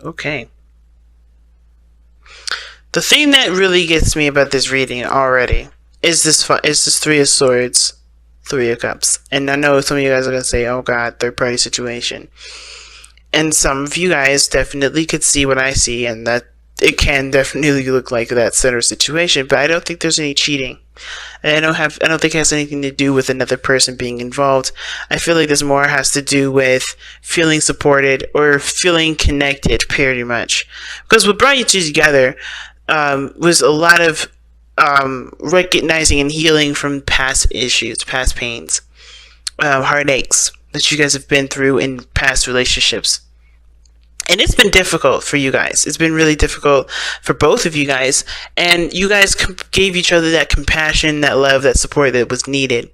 Okay. The thing that really gets me about this reading already is this Three of Swords, Three of Cups. And I know some of you guys are going to say, oh God, third party situation. And some of you guys definitely could see what I see, and that it can definitely look like that center situation, but I don't think there's any cheating. And I don't think it has anything to do with another person being involved. I feel like this more has to do with feeling supported or feeling connected, pretty much. Because what brought you two together was a lot of recognizing and healing from past issues, past pains, heartaches that you guys have been through in past relationships. And it's been difficult for you guys. It's been really difficult for both of you guys. And you guys gave each other that compassion, that love, that support that was needed.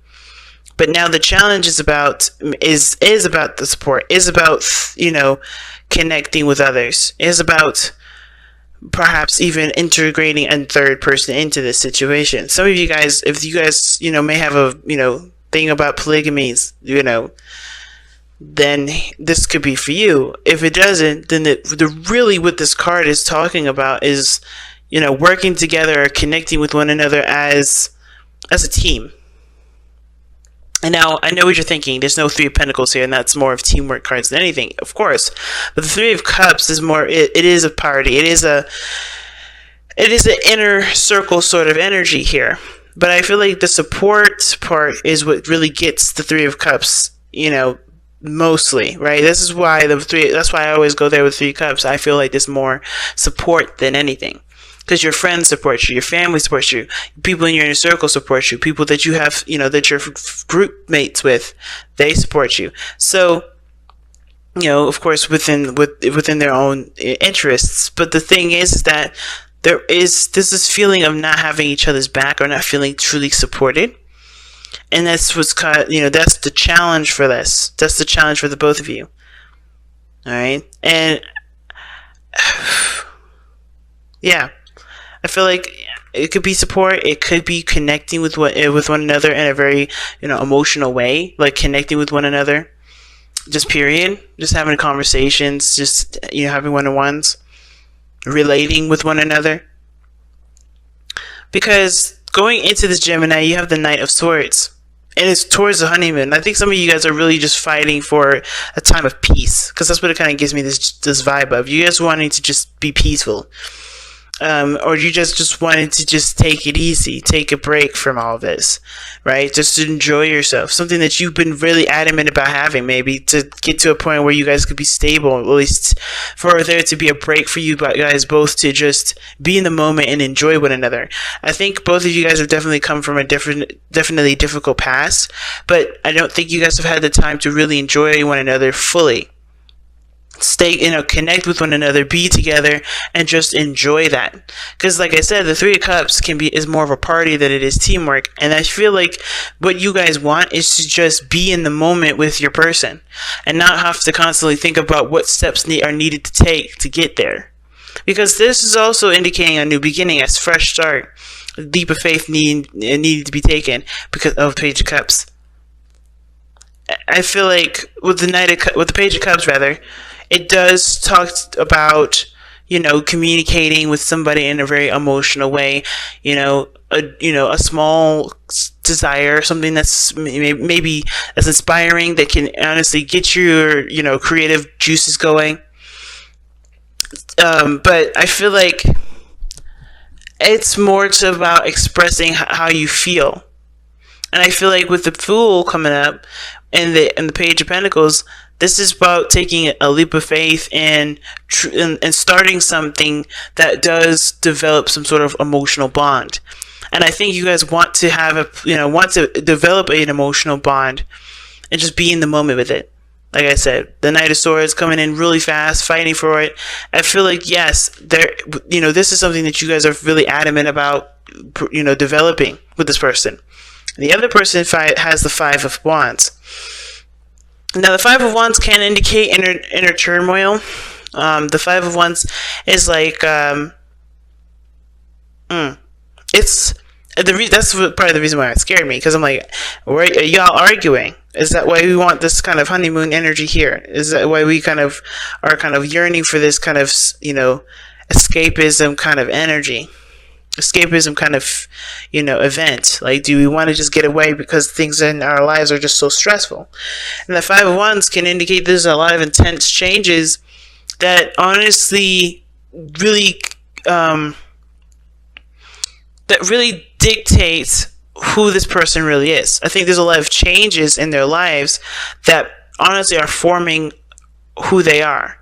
But now the challenge is about the support, is about, connecting with others, is about perhaps even integrating a third person into this situation. Some of you guys, if you guys, may have a, thing about polygamies, then this could be for you. If it doesn't, then really what this card is talking about is, working together, connecting with one another as a team. And now, I know what you're thinking. There's no Three of Pentacles here, and that's more of teamwork cards than anything, of course. But the Three of Cups is more, it is a party. It is an inner circle sort of energy here. But I feel like the support part is what really gets the Three of Cups, mostly, right? That's why I always go there with Three Cups. I feel like there's more support than anything. Because your friends support you, your family supports you, people in your inner circle support you, people that you have, that you're group mates with, they support you. So, of course, within their own interests. But the thing is that there's this feeling of not having each other's back or not feeling truly supported. And that's what's that's the challenge for this. That's the challenge for the both of you. All right, and yeah. I feel like it could be support. It could be connecting with one another in a very emotional way, like connecting with one another. Just period. Just having conversations. Just having one-on-ones, relating with one another. Because going into this Gemini, you have the Knight of Swords, and it's towards the honeymoon. I think some of you guys are really just fighting for a time of peace, because that's what it kind of gives me this vibe of. You guys wanting to just be peaceful. Or you just wanted to just take it easy, take a break from all this, right? Just to enjoy yourself. Something that you've been really adamant about having, maybe to get to a point where you guys could be stable, at least for there to be a break for you guys both to just be in the moment and enjoy one another. I think both of you guys have definitely come from a definitely difficult past, but I don't think you guys have had the time to really enjoy one another fully. Connect with one another, be together, and just enjoy that. Because like I said, the Three of Cups is more of a party than it is teamwork. And I feel like what you guys want is to just be in the moment with your person and not have to constantly think about what steps are needed to take to get there. Because this is also indicating a new beginning, a fresh start. A leap of faith needed to be taken because of Page of Cups. I feel like with the Page of Cups, rather, it does talk about, communicating with somebody in a very emotional way, a small desire, something that's maybe as inspiring that can honestly get your, creative juices going. But I feel like it's more about expressing how you feel. And I feel like with the Fool coming up and the Page of Pentacles, this is about taking a leap of faith and starting something that does develop some sort of emotional bond. And I think you guys want to develop an emotional bond and just be in the moment with it. Like I said, the Knight of Swords coming in really fast, fighting for it. I feel like, yes, this is something that you guys are really adamant about, developing with this person. The other person has the Five of Wands. Now, the Five of Wands can indicate inner turmoil. The Five of Wands is like, it's That's part of the reason why it scared me, because I'm like, are y'all arguing? Is that why we want this kind of honeymoon energy here? Is that why we kind of are kind of yearning for this kind of, escapism kind of energy? Escapism kind of, event. Like, do we want to just get away because things in our lives are just so stressful? And the Five of Wands can indicate there's a lot of intense changes that honestly really, dictates who this person really is. I think there's a lot of changes in their lives that honestly are forming who they are.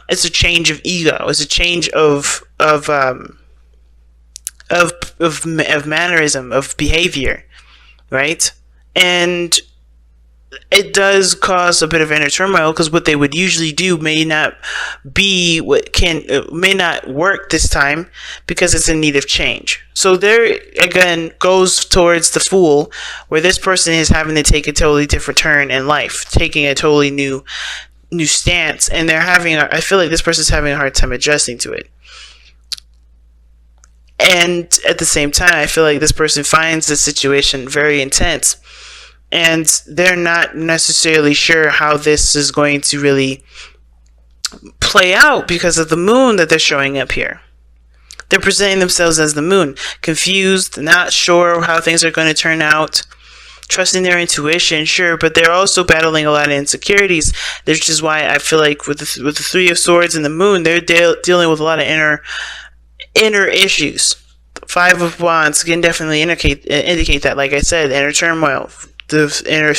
It's a change of ego. It's a change of mannerism, of behavior, right? And it does cause a bit of inner turmoil, because what they would usually do may not work this time, because it's in need of change. So there again goes towards the Fool, where this person is having to take a totally different turn in life, taking a totally new stance, and I feel like this person's having a hard time adjusting to it. And at the same time, I feel like this person finds the situation very intense, and they're not necessarily sure how this is going to really play out because of the moon that they're showing up here. They're presenting themselves as the moon, confused, not sure how things are going to turn out, trusting their intuition, sure, but they're also battling a lot of insecurities, which is why I feel like with the Three of Swords and the moon, they're dealing with a lot of inner issues. Five of Wands can definitely indicate that, like I said, inner turmoil, the inner,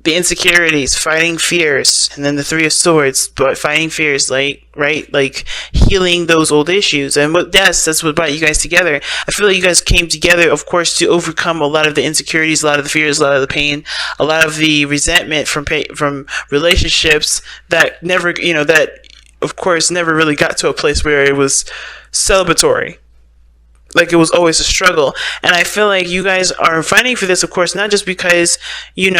the insecurities, fighting fears, and then the Three of Swords, but fighting fears, like healing those old issues. And that's what brought you guys together. I feel like you guys came together, of course, to overcome a lot of the insecurities, a lot of the fears, a lot of the pain, a lot of the resentment from relationships that never, that of course never really got to a place where it was celebratory. Like, it was always a struggle. And I feel like you guys are fighting for this, of course, not just because, you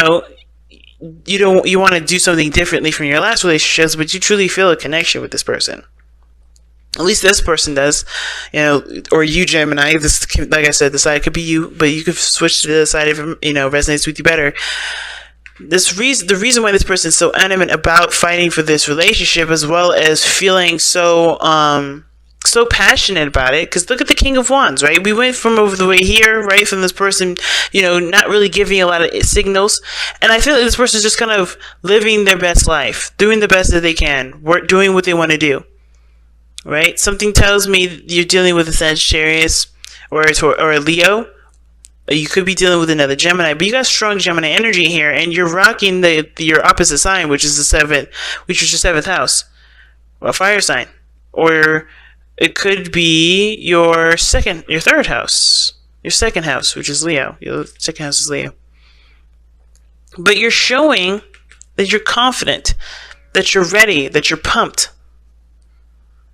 want to do something differently from your last relationships, but you truly feel a connection with this person. At least this person does, or you, Gemini. This, like I said, the side could be you, but you could switch to the side if resonates with you better. The reason why this person is so adamant about fighting for this relationship, as well as feeling so passionate about it, because look at the King of Wands, right? We went from over the way here, right, from this person, not really giving a lot of signals, and I feel like this person is just kind of living their best life, doing the best that they can, doing what they want to do, right? Something tells me you're dealing with a Sagittarius or a Leo. You could be dealing with another Gemini, but you got strong Gemini energy here, and you're rocking your opposite sign, which is your seventh house, a fire sign, or it could be your third house, your second house, which is Leo. Your second house is Leo. But you're showing that you're confident, that you're ready, that you're pumped,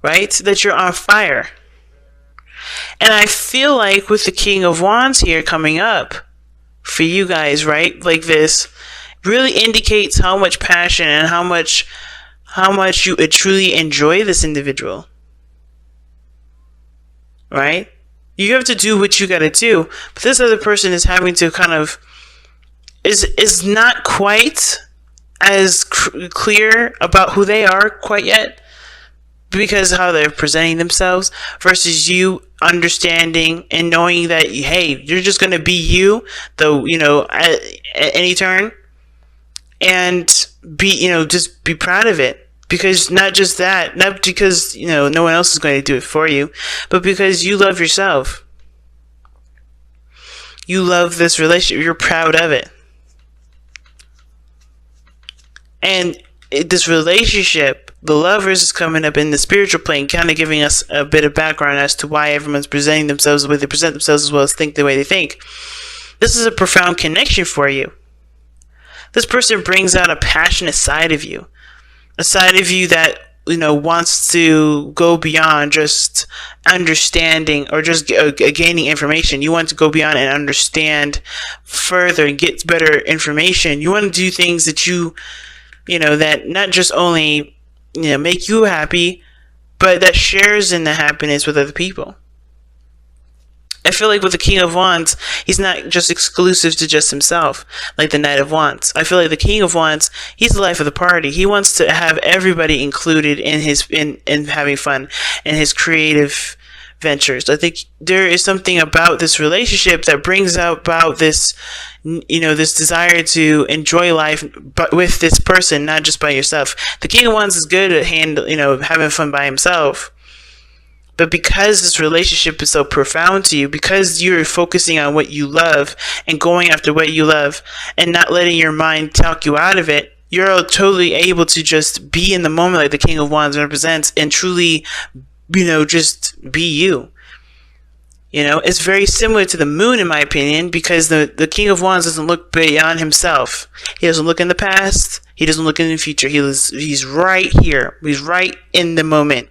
right? That you're on fire. And I feel like with the King of Wands here coming up for you guys, right? Like, this really indicates how much passion and how much you truly enjoy this individual. Right? You have to do what you gotta do, but this other person is having to kind of is not quite as clear about who they are quite yet, because of how they're presenting themselves, versus you understanding and knowing that, hey, you're just gonna be you, though, at any turn, and be, just be proud of it. Because not just that, not because, no one else is going to do it for you, but because you love yourself. You love this relationship. You're proud of it. And this relationship, the Lovers, is coming up in the spiritual plane, kind of giving us a bit of background as to why everyone's presenting themselves the way they present themselves, as well as think the way they think. This is a profound connection for you. This person brings out a passionate side of you. A side of you that, wants to go beyond just understanding or just gaining information. You want to go beyond and understand further and get better information. You want to do things that that not just only, make you happy, but that shares in the happiness with other people. I feel like with the King of Wands, he's not just exclusive to just himself, like the Knight of Wands. I feel like the King of Wands, he's the life of the party. He wants to have everybody included in his in having fun in his creative ventures. I think there is something about this relationship that brings about this, this desire to enjoy life, but with this person, not just by yourself. The King of Wands is good at having fun by himself. But because this relationship is so profound to you, because you're focusing on what you love and going after what you love and not letting your mind talk you out of it, you're totally able to just be in the moment like the King of Wands represents and truly, just be you. It's very similar to the moon, in my opinion, because the King of Wands doesn't look beyond himself. He doesn't look in the past. He doesn't look in the future. He's right here. He's right in the moment.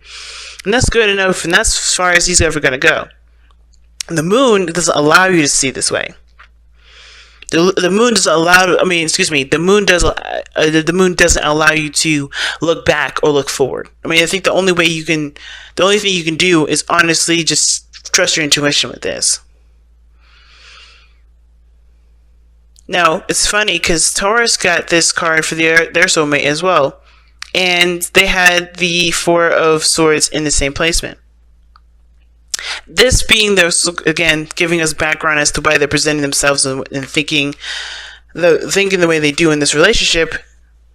And that's good enough, and that's as far as he's ever going to go. And the moon doesn't allow you to see this way. The moon doesn't allow. The moon doesn't allow you to look back or look forward. I think the only thing you can do is honestly just trust your intuition with this. Now it's funny because Taurus got this card for their soulmate as well. And they had the Four of Swords in the same placement. This being again, giving us background as to why they're presenting themselves and thinking the way they do in this relationship.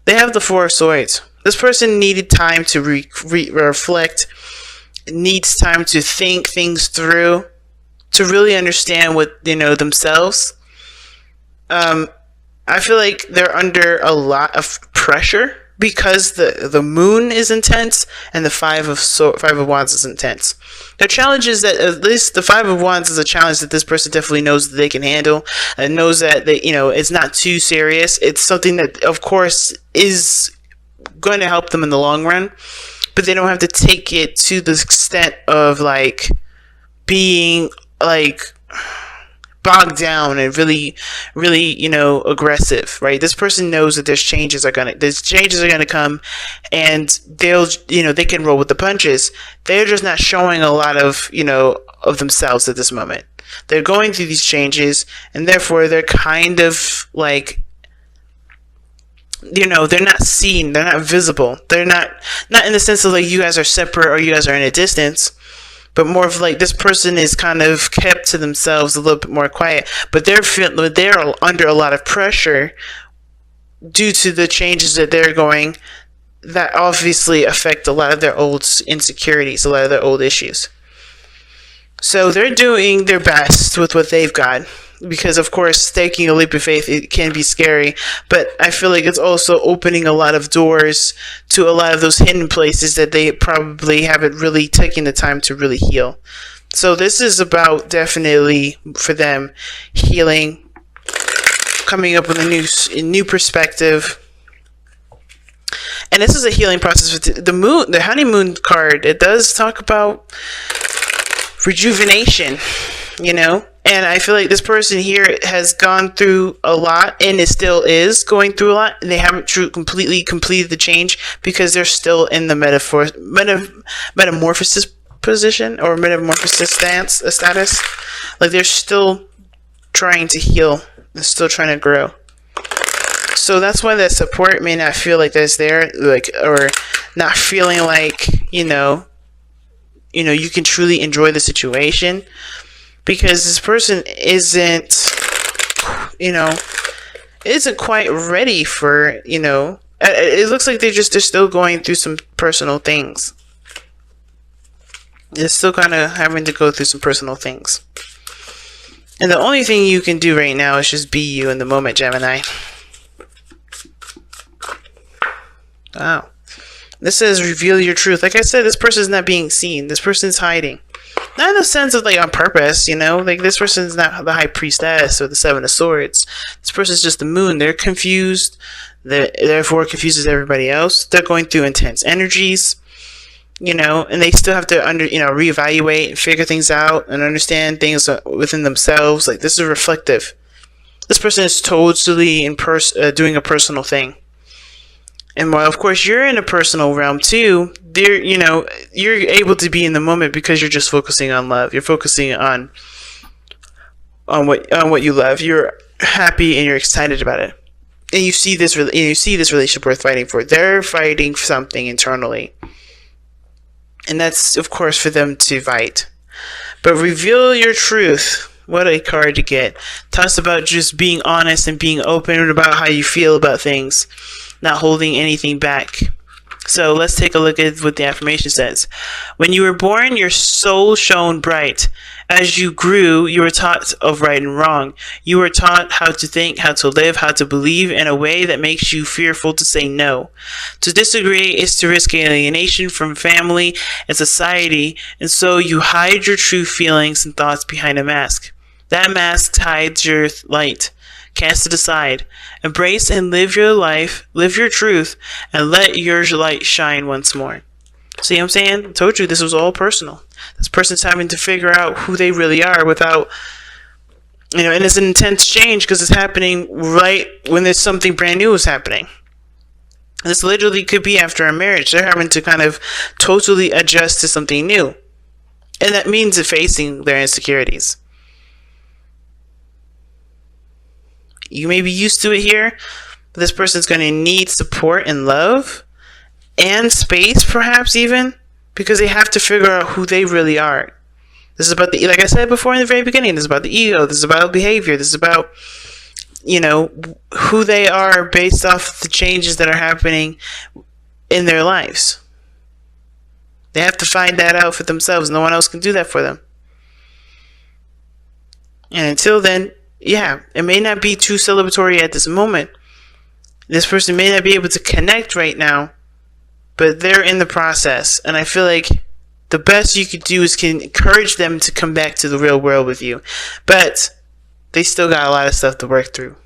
They have the Four of Swords. This person needed time to reflect, needs time to think things through, to really understand what themselves. I feel like they're under a lot of pressure, because the moon is intense and the Five of Wands is intense. The challenge is that at least the Five of Wands is a challenge that this person definitely knows that they can handle and knows that it's not too serious. It's something that, of course, is going to help them in the long run, but they don't have to take it to the extent of being bogged down and really, really, aggressive, right? This person knows that these changes are gonna come, and they can roll with the punches. They're just not showing a lot of themselves at this moment. They're going through these changes, and therefore they're kind of they're not seen, they're not visible, they're not in the sense of you guys are separate or you guys are in a distance. But more of this person is kind of kept to themselves, a little bit more quiet. But they're under a lot of pressure due to the changes that they're going, that obviously affect a lot of their old insecurities, a lot of their old issues. So they're doing their best with what they've got. Because, of course, taking a leap of faith, it can be scary. But I feel like it's also opening a lot of doors to a lot of those hidden places that they probably haven't really taken the time to really heal. So this is about definitely, for them, healing, coming up with a new perspective. And this is a healing process. The honeymoon card, it does talk about rejuvenation, And I feel like this person here has gone through a lot, and it still is going through a lot. And they haven't completely completed the change because they're still in the metamorphosis position or metamorphosis status. They're still trying to heal. They're still trying to grow. So that's why that support may not feel like that's there, or not feeling like, you can truly enjoy the situation. Because this person isn't quite ready for, it looks like they're still going through some personal things. They're still kind of having to go through some personal things. And the only thing you can do right now is just be you in the moment, Gemini. Wow. This says reveal your truth. Like I said, this person is not being seen. This person is hiding. Not in the sense of on purpose, this person's not the High Priestess or the Seven of Swords. This person's just the moon. They're confused. Therefore confuses everybody else. They're going through intense energies, and they still have to reevaluate and figure things out and understand things within themselves. This is reflective. This person is totally doing a personal thing. And while, of course, you're in a personal realm too, you're able to be in the moment because you're just focusing on love. You're focusing on, on what you love. You're happy and you're excited about it. And you see this relationship worth fighting for. They're fighting for something internally. And that's, of course, for them to fight. But reveal your truth. What a card to get. Talks about just being honest and being open about how you feel about things. Not holding anything back. So let's take a look at what the affirmation says. When you were born, your soul shone bright. As you grew, you were taught of right and wrong. You were taught how to think, how to live, how to believe in a way that makes you fearful to say no. To disagree is to risk alienation from family and society, and so you hide your true feelings and thoughts behind a mask. That mask hides your light. Cast it aside. Embrace and live your life, live your truth, and let your light shine once more. See what I'm saying? I told you this was all personal. This person's having to figure out who they really are without, and it's an intense change because it's happening right when there's something brand new is happening. This literally could be after a marriage. They're having to kind of totally adjust to something new. And that means facing their insecurities. You may be used to it here, but this person's going to need support and love and space, perhaps even, because they have to figure out who they really are. This is about like I said before in the very beginning, this is about the ego, this is about behavior, this is about, who they are based off the changes that are happening in their lives. They have to find that out for themselves. No one else can do that for them. And until then, it may not be too celebratory at this moment. This person may not be able to connect right now, but they're in the process. And I feel like the best you could do is can encourage them to come back to the real world with you. But they still got a lot of stuff to work through.